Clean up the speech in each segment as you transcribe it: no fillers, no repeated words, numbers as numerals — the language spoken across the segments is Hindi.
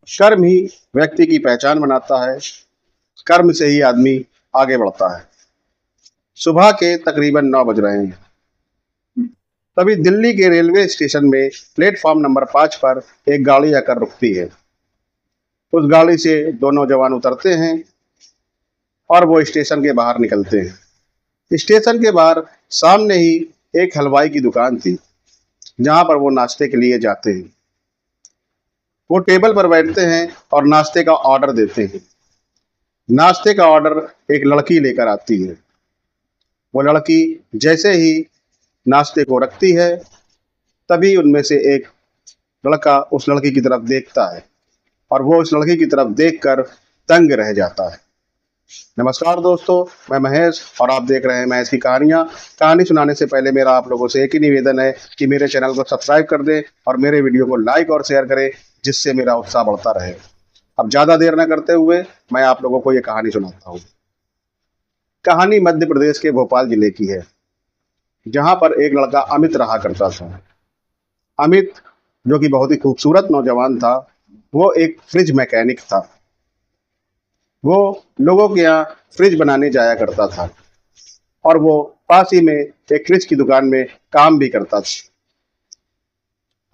कर्म ही व्यक्ति की पहचान बनाता है। कर्म से ही आदमी आगे बढ़ता है। सुबह के तकरीबन 9 बज रहे हैं। तभी दिल्ली के रेलवे स्टेशन में प्लेटफॉर्म नंबर 5 पर एक गाड़ी आकर रुकती है। उस गाड़ी से दो नौजवान उतरते हैं और वो स्टेशन के बाहर निकलते हैं। स्टेशन के बाहर सामने ही एक हलवाई की दुकान थी, जहां पर वो नाश्ते के लिए जाते हैं। वो टेबल पर बैठते हैं और नाश्ते का ऑर्डर देते हैं। नाश्ते का ऑर्डर एक लड़की लेकर आती है। वो लड़की जैसे ही नाश्ते को रखती है, तभी उनमें से एक लड़का उस लड़की की तरफ देखता है और वो उस लड़की की तरफ देखकर दंग रह जाता है। नमस्कार दोस्तों, मैं महेश और आप देख रहे हैं महेश की कहानियाँ। कहानी सुनाने से पहले मेरा आप लोगों से एक ही निवेदन है कि मेरे चैनल को सब्सक्राइब कर दें और मेरे वीडियो को लाइक और शेयर करें, जिससे मेरा उत्साह बढ़ता रहे। अब ज़्यादा देर न करते हुए मैं आप लोगों को ये कहानी सुनाता हूँ। कहानी मध्य प्रदेश के भोपाल जिले की है, जहाँ पर एक लड़का अमित रहा करता था। अमित, जो कि बहुत ही खूबसूरत नौजवान था, वो एक फ्रिज मैकेनिक था। वो लोगों के यहाँ फ्रिज बनाने जाया करता था और वो पास ही में एक फ्रिज की दुकान में काम भी करता था।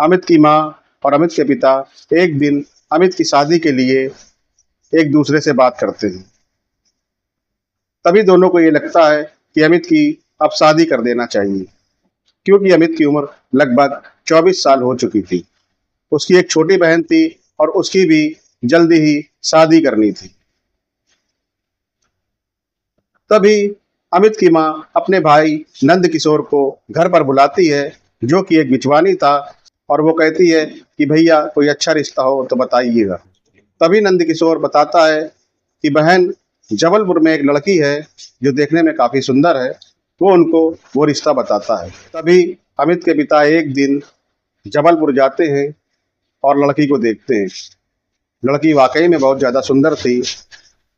अमित की माँ और अमित के पिता एक दिन अमित की शादी के लिए एक दूसरे से बात करते हैं। तभी दोनों को ये लगता है कि अमित की अब शादी कर देना चाहिए, क्योंकि अमित की उम्र लगभग 24 साल हो चुकी थी। उसकी एक छोटी बहन थी और उसकी भी जल्दी ही शादी करनी थी। तभी अमित की माँ अपने भाई नंद किशोर को घर पर बुलाती है, जो कि एक बिचवानी था, और वो कहती है कि भैया कोई अच्छा रिश्ता हो तो बताइएगा। तभी नंद किशोर बताता है कि बहन, जबलपुर में एक लड़की है जो देखने में काफ़ी सुंदर है, वो उनको वो रिश्ता बताता है। तभी अमित के पिता एक दिन जबलपुर जाते हैं और लड़की को देखते हैं। लड़की वाकई में बहुत ज़्यादा सुंदर थी।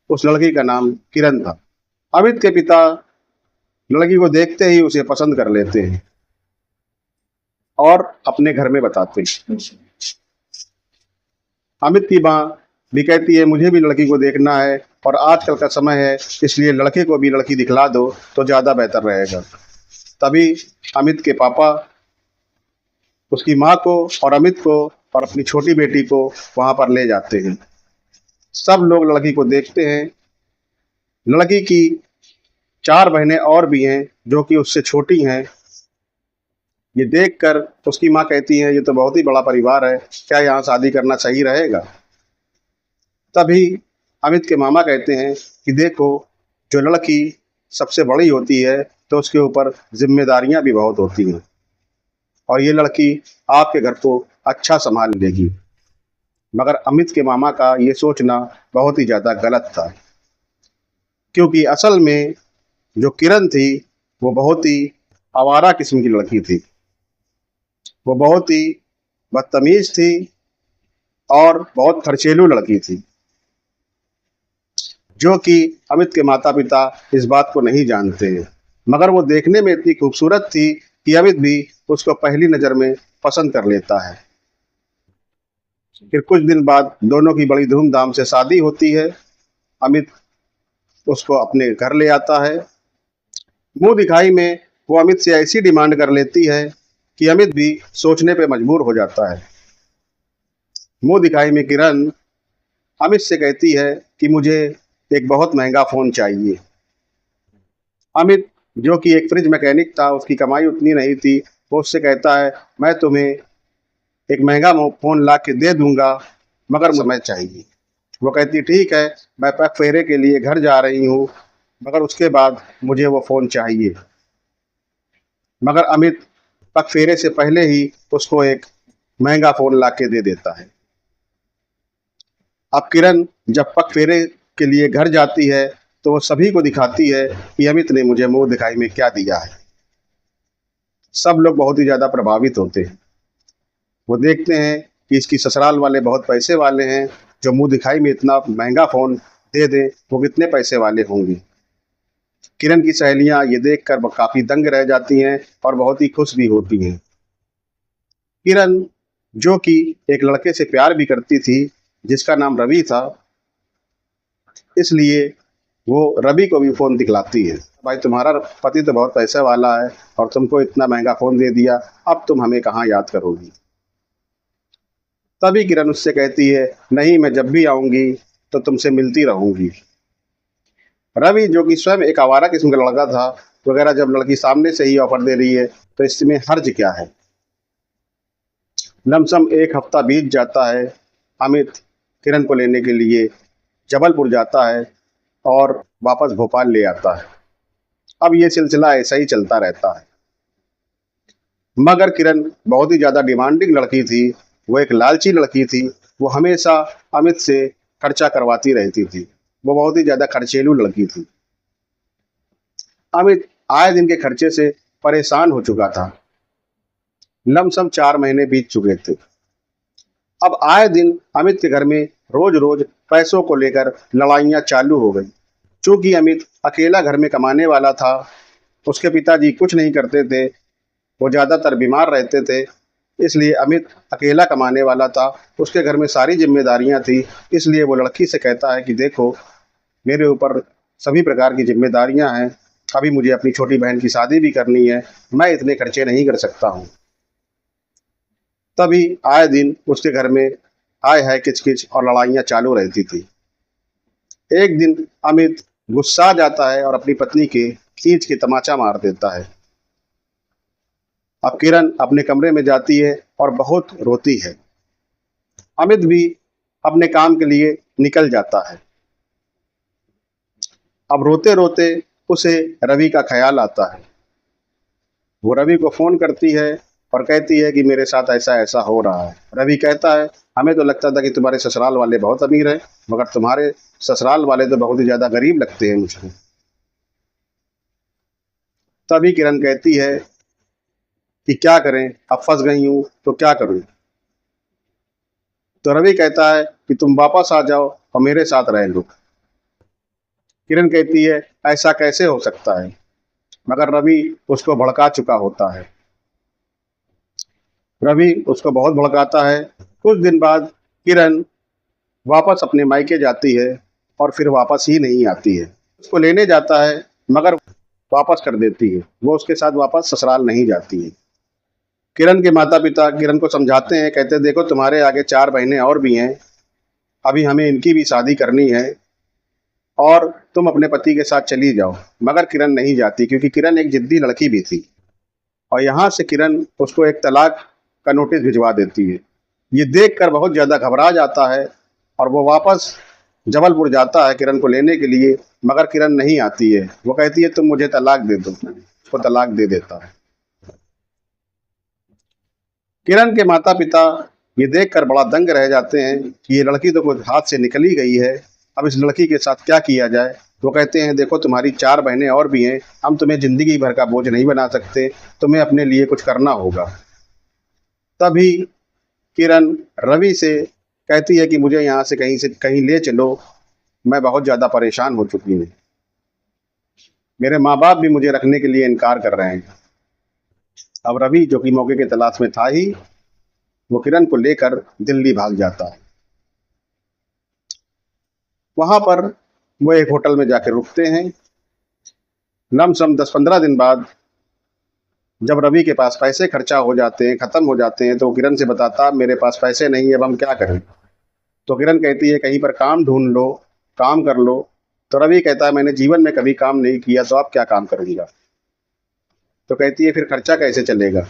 उस लड़की का नाम किरण था। अमित के पिता लड़की को देखते ही उसे पसंद कर लेते हैं और अपने घर में बताते हैं। अमित की माँ भी कहती है मुझे भी लड़की को देखना है और आजकल का समय है, इसलिए लड़के को भी लड़की दिखला दो तो ज़्यादा बेहतर रहेगा। तभी अमित के पापा उसकी माँ को और अमित को और अपनी छोटी बेटी को वहाँ पर ले जाते हैं। सब लोग लड़की को देखते हैं। लड़की की 4 बहनें और भी हैं जो कि उससे छोटी हैं। ये देखकर उसकी माँ कहती है ये तो बहुत ही बड़ा परिवार है, क्या यहाँ शादी करना सही रहेगा? तभी अमित के मामा कहते हैं कि देखो, जो लड़की सबसे बड़ी होती है तो उसके ऊपर जिम्मेदारियां भी बहुत होती हैं, और ये लड़की आपके घर को अच्छा संभाल लेगी। मगर अमित के मामा का ये सोचना बहुत ही ज़्यादा गलत था, क्योंकि असल में जो किरण थी वो बहुत ही आवारा किस्म की लड़की थी। वो बहुत ही बदतमीज थी और बहुत खर्चेलू लड़की थी, जो कि अमित के माता पिता इस बात को नहीं जानते हैं। मगर वो देखने में इतनी खूबसूरत थी कि अमित भी उसको पहली नज़र में पसंद कर लेता है। फिर कुछ दिन बाद दोनों की बड़ी धूमधाम से शादी होती है। अमित उसको अपने घर ले आता है। मुंह दिखाई में वो अमित से ऐसी डिमांड कर लेती है कि अमित भी सोचने पे मजबूर हो जाता है। मुंह दिखाई में किरण अमित से कहती है कि मुझे एक बहुत महंगा फ़ोन चाहिए। अमित, जो कि एक फ्रिज मैकेनिक था, उसकी कमाई उतनी नहीं थी, वो उससे कहता है मैं तुम्हें एक महंगा फ़ोन ला के दे दूंगा, मगर समय चाहिए। वो कहती ठीक है, मैं पग फेरे के लिए घर जा रही हूँ, मगर उसके बाद मुझे वो फ़ोन चाहिए। मगर अमित पग फेरे से पहले ही उसको एक महंगा फ़ोन ला के दे देता है। अब किरण जब पग फेरे के लिए घर जाती है तो वो सभी को दिखाती है कि अमित ने मुझे मुंह दिखाई में क्या दिया है। सब लोग बहुत ही ज़्यादा प्रभावित होते हैं। वो देखते हैं कि इसकी ससुराल वाले बहुत पैसे वाले हैं, जो मुंह दिखाई में इतना महंगा फ़ोन दे दें, वो कितने पैसे वाले होंगे। किरण की सहेलियां ये देखकर काफ़ी दंग रह जाती हैं और बहुत ही खुश भी होती हैं। किरण, जो कि एक लड़के से प्यार भी करती थी, जिसका नाम रवि था, इसलिए वो रवि को भी फ़ोन दिखलाती है। भाई तुम्हारा पति तो बहुत पैसे वाला है और तुमको इतना महंगा फ़ोन दे दिया, अब तुम हमें कहाँ याद करोगी। तभी किरण उससे कहती है, नहीं मैं जब भी आऊँगी तो तुमसे मिलती रहूँगी। रवि जो कि स्वयं एक आवारा किस्म का लड़का था वगैरह, जब लड़की सामने से ही ऑफर दे रही है तो इसमें हर्ज क्या है। लमसम एक हफ्ता बीत जाता है। अमित किरण को लेने के लिए जबलपुर जाता है और वापस भोपाल ले आता है। अब ये सिलसिला ऐसा ही चलता रहता है। मगर किरण बहुत ही ज़्यादा डिमांडिंग लड़की थी, वो एक लालची लड़की थी। वो हमेशा अमित से खर्चा करवाती रहती थी। वो बहुत ही ज़्यादा खर्चेलू लड़की थी। अमित आए दिन के खर्चे से परेशान हो चुका था। लमसम 4 महीने बीत चुके थे। अब आए दिन अमित के घर में रोज रोज पैसों को लेकर लड़ाइयाँ चालू हो गई। चूंकि अमित अकेला घर में कमाने वाला था, उसके पिताजी कुछ नहीं करते थे, वो ज़्यादातर बीमार रहते थे, इसलिए अमित अकेला कमाने वाला था। उसके घर में सारी जिम्मेदारियां थी, इसलिए वो लड़की से कहता है कि देखो मेरे ऊपर सभी प्रकार की जिम्मेदारियां हैं, अभी मुझे अपनी छोटी बहन की शादी भी करनी है, मैं इतने खर्चे नहीं कर सकता हूँ। तभी आए दिन उसके घर में आय है किचकिच और लड़ाइयाँ चालू रहती थी। एक दिन अमित गुस्सा जाता है और अपनी पत्नी के खींच के तमाचा मार देता है। अब किरण अपने कमरे में जाती है और बहुत रोती है। अमित भी अपने काम के लिए निकल जाता है। अब रोते रोते उसे रवि का ख्याल आता है। वो रवि को फ़ोन करती है और कहती है कि मेरे साथ ऐसा ऐसा हो रहा है। रवि कहता है, हमें तो लगता था कि तुम्हारे ससुराल वाले बहुत अमीर हैं, मगर तुम्हारे ससुराल वाले तो बहुत ही ज़्यादा गरीब लगते हैं मुझको। तभी किरण कहती है कि क्या करें, अब फंस गई हूँ तो क्या करूँ। तो रवि कहता है कि तुम वापस आ जाओ और मेरे साथ रह लो। किरण कहती है, ऐसा कैसे हो सकता है, मगर रवि उसको भड़का चुका होता है। रवि उसको बहुत भड़काता है। कुछ दिन बाद किरण वापस अपने मायके जाती है और फिर वापस ही नहीं आती है। उसको लेने जाता है मगर वापस कर देती है, वो उसके साथ वापस ससुराल नहीं जाती है। किरण के माता पिता किरण को समझाते हैं, कहते हैं देखो तुम्हारे आगे 4 बहनें और भी हैं, अभी हमें इनकी भी शादी करनी है और तुम अपने पति के साथ चली जाओ। मगर किरण नहीं जाती, क्योंकि किरण एक जिद्दी लड़की भी थी और यहाँ से किरण उसको एक तलाक का नोटिस भिजवा देती है। ये देखकर बहुत ज़्यादा घबरा जाता है और वो वापस जबलपुर जाता है किरण को लेने के लिए, मगर किरण नहीं आती है। वो कहती है तुम मुझे तलाक दे दो, उसको तलाक दे देता है। किरण के माता पिता ये देखकर बड़ा दंग रह जाते हैं कि ये लड़की तो कुछ हाथ से निकल ही गई है, अब इस लड़की के साथ क्या किया जाए। वो कहते हैं देखो तुम्हारी 4 बहनें और भी हैं, हम तुम्हें ज़िंदगी भर का बोझ नहीं बना सकते, तुम्हें अपने लिए कुछ करना होगा। तभी किरण रवि से कहती है कि मुझे यहाँ से कहीं ले चलो, मैं बहुत ज़्यादा परेशान हो चुकी हूँ, मेरे माँ बाप भी मुझे रखने के लिए इनकार कर रहे हैं। अब रवि जो कि मौके की तलाश में था ही, वो किरण को लेकर दिल्ली भाग जाता है। वहां पर वो एक होटल में जाकर रुकते हैं। लमसम 10-15 दिन बाद जब रवि के पास पैसे खर्चा हो जाते हैं, ख़त्म हो जाते हैं, तो वो किरण से बताता मेरे पास पैसे नहीं है, अब हम क्या करें। तो किरण कहती है कहीं पर काम ढूंढ लो, काम कर लो। तो रवि कहता है मैंने जीवन में कभी काम नहीं किया, तो आप क्या काम करूँगा। तो कहती है फिर खर्चा कैसे चलेगा।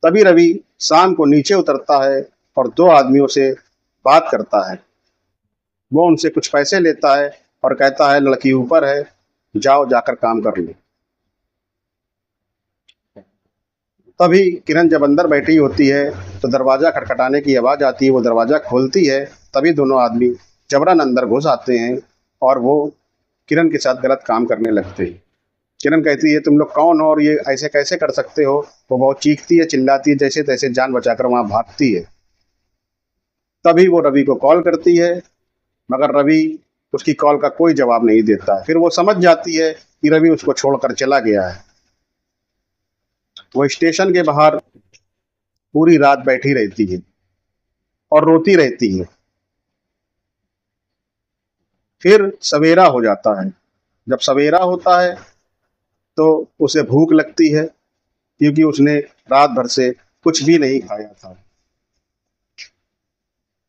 तभी रवि शाम को नीचे उतरता है और 2 आदमियों से बात करता है। वो उनसे कुछ पैसे लेता है और कहता है लड़की ऊपर है, जाओ जाकर काम कर लो। तभी किरण जब अंदर बैठी होती है तो दरवाज़ा खटखटाने की आवाज़ आती है। वो दरवाज़ा खोलती है, तभी दोनों आदमी जबरन अंदर घुस आते हैं और वो किरण के साथ गलत काम करने लगते हैं। किरण कहती है तुम लोग कौन हो और ये ऐसे कैसे कर सकते हो। वो बहुत चीखती है, चिल्लाती है, जैसे तैसे जान बचाकर वहाँ भागती है। तभी वो रवि को कॉल करती है, मगर रवि उसकी कॉल का कोई जवाब नहीं देता है। फिर वो समझ जाती है कि रवि उसको छोड़कर चला गया है। वो स्टेशन के बाहर पूरी रात बैठी रहती है और रोती रहती है। फिर सवेरा हो जाता है। जब सवेरा होता है तो उसे भूख लगती है, क्योंकि उसने रात भर से कुछ भी नहीं खाया था।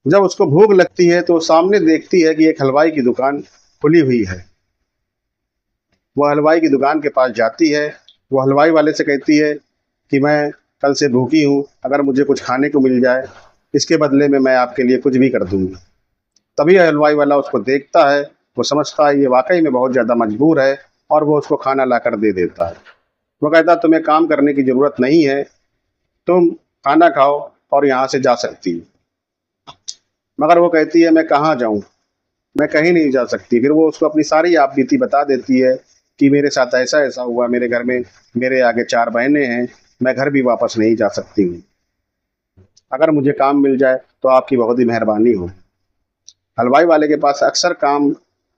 जब उसको भूख लगती है तो वो सामने देखती है कि एक हलवाई की दुकान खुली हुई है। वो हलवाई की दुकान के पास जाती है। वो हलवाई वाले से कहती है कि मैं कल से भूखी हूँ, अगर मुझे कुछ खाने को मिल जाए, इसके बदले में मैं आपके लिए कुछ भी कर दूंगी। तभी हलवाई वाला उसको देखता है। वो समझता है ये वाकई में बहुत ज़्यादा मजबूर है, और वो उसको खाना लाकर दे देता है। वो कहता है तुम्हें काम करने की ज़रूरत नहीं है, तुम खाना खाओ और यहाँ से जा सकती हो। मगर वो कहती है मैं कहाँ जाऊँ, मैं कहीं नहीं जा सकती। फिर वो उसको अपनी सारी आप बीती बता देती है कि मेरे साथ ऐसा ऐसा हुआ, मेरे घर में मेरे आगे 4 बहनें हैं, मैं घर भी वापस नहीं जा सकती हूँ। अगर मुझे काम मिल जाए तो आपकी बहुत ही मेहरबानी हो। हलवाई वाले के पास अक्सर काम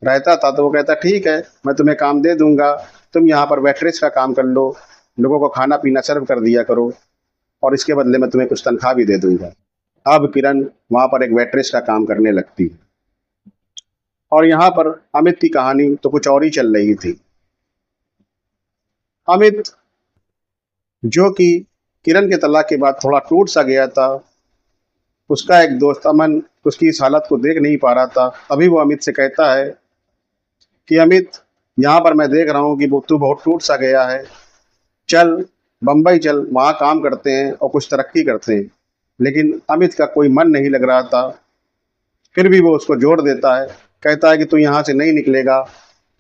रहता था, तो वो कहता ठीक है, मैं तुम्हें काम दे दूंगा, तुम यहाँ पर वेट्रेस का काम कर लो, लोगों को खाना पीना सर्व कर दिया करो, और इसके बदले में तुम्हें कुछ तनख्वाह भी दे दूंगा। अब किरण वहाँ पर एक वेट्रेस का काम करने लगती है। और यहाँ पर अमित की कहानी तो कुछ और ही चल रही थी। अमित, जो कि किरण के तलाक के बाद थोड़ा टूट सा गया था, उसका एक दोस्त अमन उसकी इस हालत को देख नहीं पा रहा था। तभी वो अमित से कहता है कि अमित, यहाँ पर मैं देख रहा हूँ कि वो तू बहुत टूट सा गया है, चल बम्बई चल, वहाँ काम करते हैं और कुछ तरक्की करते हैं। लेकिन अमित का कोई मन नहीं लग रहा था। फिर भी वो उसको जोर देता है, कहता है कि तू यहाँ से नहीं निकलेगा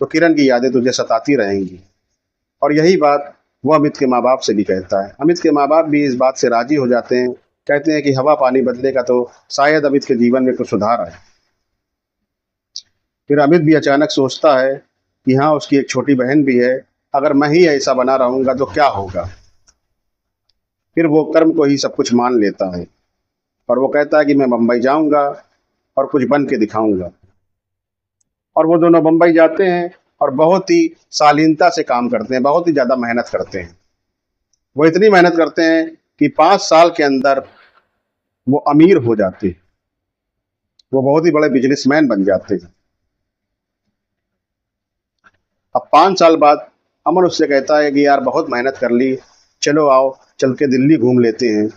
तो किरण की यादें तुझे सताती रहेंगी। और यही बात वो अमित के माँ बाप से भी कहता है। अमित के माँ बाप भी इस बात से राजी हो जाते हैं, कहते हैं कि हवा पानी बदलेगा तो शायद अमित के जीवन में कुछ सुधार आए। फिर अमित भी अचानक सोचता है कि हाँ, उसकी एक छोटी बहन भी है, अगर मैं ही ऐसा बना रहूंगा तो क्या होगा। फिर वो कर्म को ही सब कुछ मान लेता है, और वो कहता है कि मैं मुंबई जाऊंगा और कुछ बन के दिखाऊंगा। और वो दोनों मुंबई जाते हैं और बहुत ही शालीनता से काम करते हैं, बहुत ही ज़्यादा मेहनत करते हैं। वो इतनी मेहनत करते हैं कि 5 साल के अंदर वो अमीर हो जाते हैं, वो बहुत ही बड़े बिजनेसमैन बन जाते हैं। अब 5 साल बाद अमन उससे कहता है कि यार बहुत मेहनत कर ली, चलो आओ चल के दिल्ली घूम लेते हैं।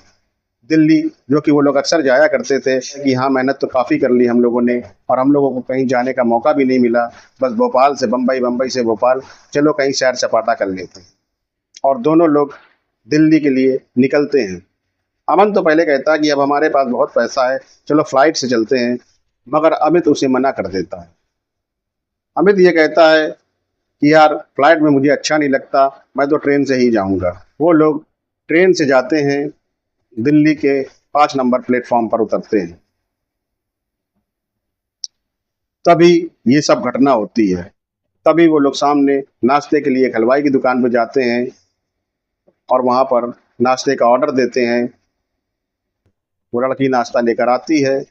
दिल्ली, जो कि वो लोग अक्सर जाया करते थे, कि हाँ मेहनत तो काफ़ी कर ली हम लोगों ने, और हम लोगों को कहीं जाने का मौका भी नहीं मिला, बस भोपाल से बम्बई, बम्बई से भोपाल, चलो कहीं सैर सपाटा कर लेते हैं। और दोनों लोग दिल्ली के लिए निकलते हैं। अमन तो पहले कहता है कि अब हमारे पास बहुत पैसा है, चलो फ्लाइट से चलते हैं, मगर अमित उसे मना कर देता है। अमित ये कहता है कि यार फ्लाइट में मुझे अच्छा नहीं लगता, मैं तो ट्रेन से ही जाऊंगा। वो लोग ट्रेन से जाते हैं, दिल्ली के 5 नंबर प्लेटफॉर्म पर उतरते हैं। तभी ये सब घटना होती है। तभी वो लोग सामने नाश्ते के लिए एक हलवाई की दुकान पर जाते हैं, और वहाँ पर नाश्ते का ऑर्डर देते हैं। वो लड़की नाश्ता लेकर आती है,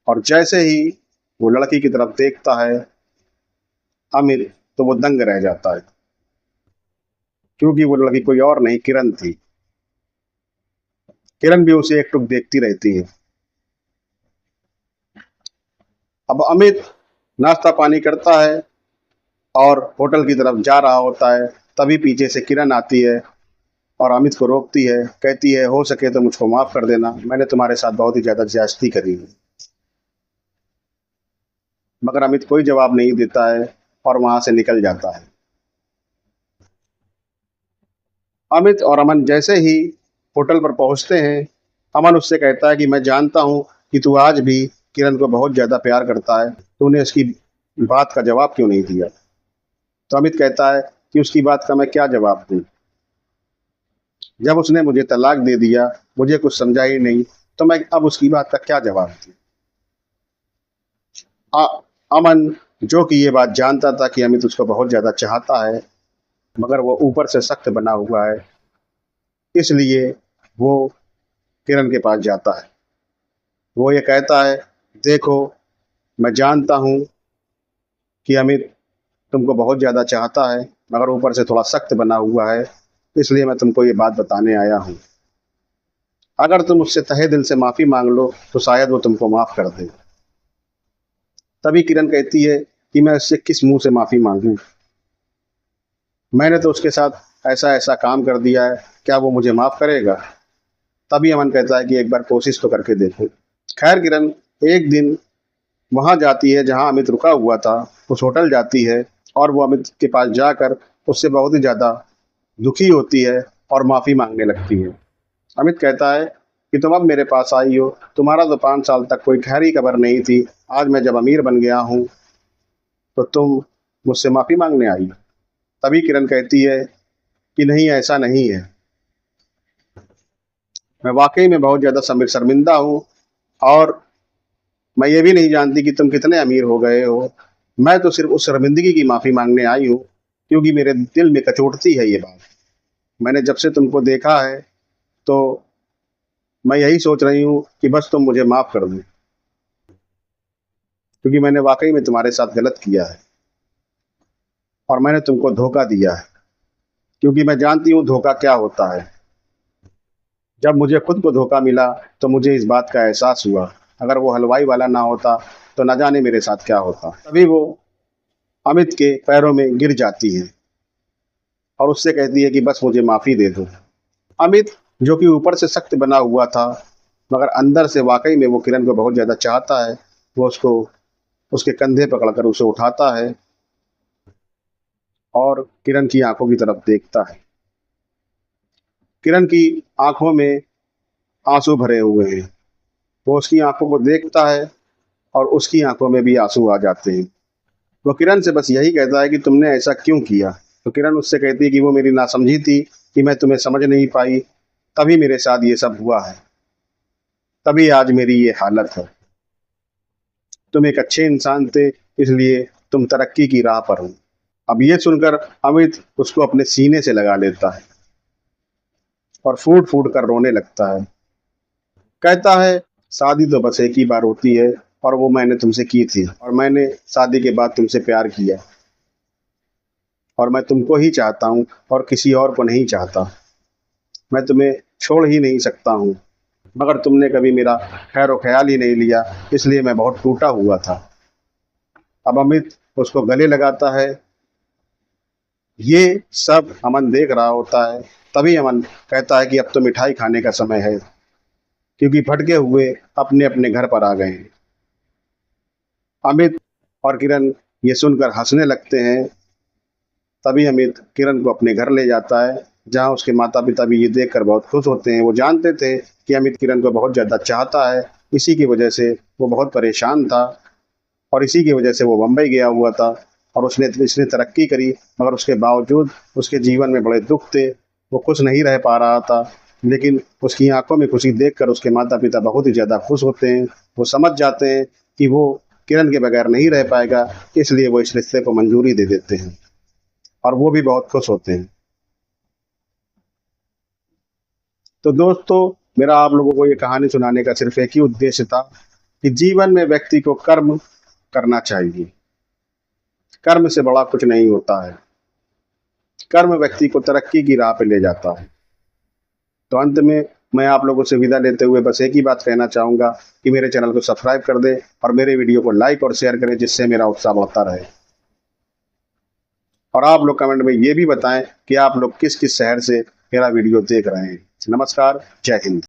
और जैसे ही वो लड़की की तरफ देखता है आमिर, तो वो दंग रह जाता है, क्योंकि वो लड़की कोई और नहीं, किरण थी। किरण भी उसे एकटुक देखती रहती है। अब अमित नाश्ता पानी करता है और होटल की तरफ जा रहा होता है। तभी पीछे से किरण आती है और अमित को रोकती है, कहती है हो सके तो मुझको माफ कर देना, मैंने तुम्हारे साथ बहुत ही ज्यादा ज्यादती करी है। मगर अमित कोई जवाब नहीं देता है और वहां से निकल जाता है। अमित और अमन जैसे ही होटल पर पहुंचते हैं, अमन उससे कहता है कि मैं जानता हूं कि तू आज भी किरण को बहुत ज्यादा प्यार करता है, तूने उसकी बात का जवाब क्यों नहीं दिया। तो अमित कहता है कि उसकी बात का मैं क्या जवाब दूं, जब उसने मुझे तलाक दे दिया, मुझे कुछ समझा ही नहीं, तो मैं अब उसकी बात का क्या जवाब दूं। अमन, जो कि ये बात जानता था कि अमित उसको बहुत ज्यादा चाहता है, मगर वो ऊपर से सख्त बना हुआ है, इसलिए वो किरण के पास जाता है। वो ये कहता है देखो, मैं जानता हूँ कि अमित तुमको बहुत ज़्यादा चाहता है, मगर ऊपर से थोड़ा सख्त बना हुआ है, इसलिए मैं तुमको ये बात बताने आया हूँ। अगर तुम उससे तहे दिल से माफ़ी मांग लो तो शायद वो तुमको माफ़ कर दे। तभी किरण कहती है कि मैं उससे किस मुंह से माफ़ी मांगूं, मैंने तो उसके साथ ऐसा ऐसा काम कर दिया है, क्या वो मुझे माफ़ करेगा। तभी अमन कहता है कि एक बार कोशिश तो करके देखो। खैर किरण एक दिन वहां जाती है जहां अमित रुका हुआ था, उस होटल जाती है और वो अमित के पास जाकर उससे बहुत ही ज़्यादा दुखी होती है और माफ़ी मांगने लगती है। अमित कहता है कि तुम अब मेरे पास आई हो, तुम्हारा तो 5 साल तक कोई खैर खबर नहीं थी, आज मैं जब अमीर बन गया हूँ तो तुम मुझसे माफ़ी मांगने आई। तभी किरण कहती है कि नहीं, ऐसा नहीं है, मैं वाकई में बहुत ज़्यादा शर्मिंदा हूँ और मैं ये भी नहीं जानती कि तुम कितने अमीर हो गए हो। मैं तो सिर्फ उस शर्मिंदगी की माफ़ी मांगने आई हूँ क्योंकि मेरे दिल में कचोटती है ये बात। मैंने जब से तुमको देखा है तो मैं यही सोच रही हूँ कि बस तुम मुझे माफ़ कर दो, क्योंकि मैंने वाकई में तुम्हारे साथ गलत किया है और मैंने तुमको धोखा दिया है, क्योंकि मैं जानती हूँ धोखा क्या होता है। जब मुझे खुद को धोखा मिला तो मुझे इस बात का एहसास हुआ, अगर वो हलवाई वाला ना होता तो न जाने मेरे साथ क्या होता। तभी वो अमित के पैरों में गिर जाती है और उससे कहती है कि बस मुझे माफ़ी दे दो। अमित जो कि ऊपर से सख्त बना हुआ था मगर अंदर से वाकई में वो किरण को बहुत ज़्यादा चाहता है, वो उसको उसके कंधे पकड़कर उसे उठाता है और किरण की आंखों की तरफ देखता है। किरण की आंखों में आंसू भरे हुए हैं, वो उसकी आंखों को देखता है और उसकी आंखों में भी आंसू आ जाते हैं। वो किरण से बस यही कहता है कि तुमने ऐसा क्यों किया। तो किरण उससे कहती है कि वो मेरी नासमझी थी कि मैं तुम्हें समझ नहीं पाई, तभी मेरे साथ ये सब हुआ है, तभी आज मेरी ये हालत है। तुम एक अच्छे इंसान थे, इसलिए तुम तरक्की की राह पर हो। अब ये सुनकर अमित उसको अपने सीने से लगा लेता है और फूट फूट कर रोने लगता है। कहता है शादी तो बस एक ही बार होती है और वो मैंने तुमसे की थी और मैंने शादी के बाद तुमसे प्यार किया और मैं तुमको ही चाहता हूँ और किसी और को नहीं चाहता। मैं तुम्हें छोड़ ही नहीं सकता हूँ, मगर तुमने कभी मेरा खैर व ख्याल ही नहीं लिया, इसलिए मैं बहुत टूटा हुआ था। अब अमित उसको गले लगाता है। ये सब अमन देख रहा होता है। तभी अमन कहता है कि अब तो मिठाई खाने का समय है, क्योंकि भटके हुए अपने अपने घर पर आ गए हैं। अमित और किरण ये सुनकर हंसने लगते हैं। तभी अमित किरण को अपने घर ले जाता है, जहाँ उसके माता पिता भी ये देखकर बहुत खुश होते हैं। वो जानते थे कि अमित किरण को बहुत ज़्यादा चाहता है, इसी की वजह से वो बहुत परेशान था और इसी की वजह से वो बम्बई गया हुआ था और उसने इसने तरक्की करी, मगर उसके बावजूद उसके जीवन में बड़े दुख थे, वो खुश नहीं रह पा रहा था। लेकिन उसकी आंखों में खुशी देखकर उसके माता पिता बहुत ही ज़्यादा खुश होते हैं। वो समझ जाते हैं कि वो किरण के बगैर नहीं रह पाएगा, इसलिए वो इस रिश्ते को मंजूरी दे देते हैं और वो भी बहुत खुश होते हैं। तो दोस्तों, मेरा आप लोगों को ये कहानी सुनाने का सिर्फ एक ही उद्देश्य था कि जीवन में व्यक्ति को कर्म करना चाहिए। कर्म से बड़ा कुछ नहीं होता है। कर्म व्यक्ति को तरक्की की राह पे ले जाता है। तो अंत में मैं आप लोगों से विदा लेते हुए बस एक ही बात कहना चाहूँगा कि मेरे चैनल को सब्सक्राइब कर दें और मेरे वीडियो को लाइक और शेयर करें, जिससे मेरा उत्साह बढ़ता रहे। और आप लोग कमेंट में ये भी बताएं कि आप लोग किस किस शहर से मेरा वीडियो देख रहे हैं। नमस्कार, जय हिंद।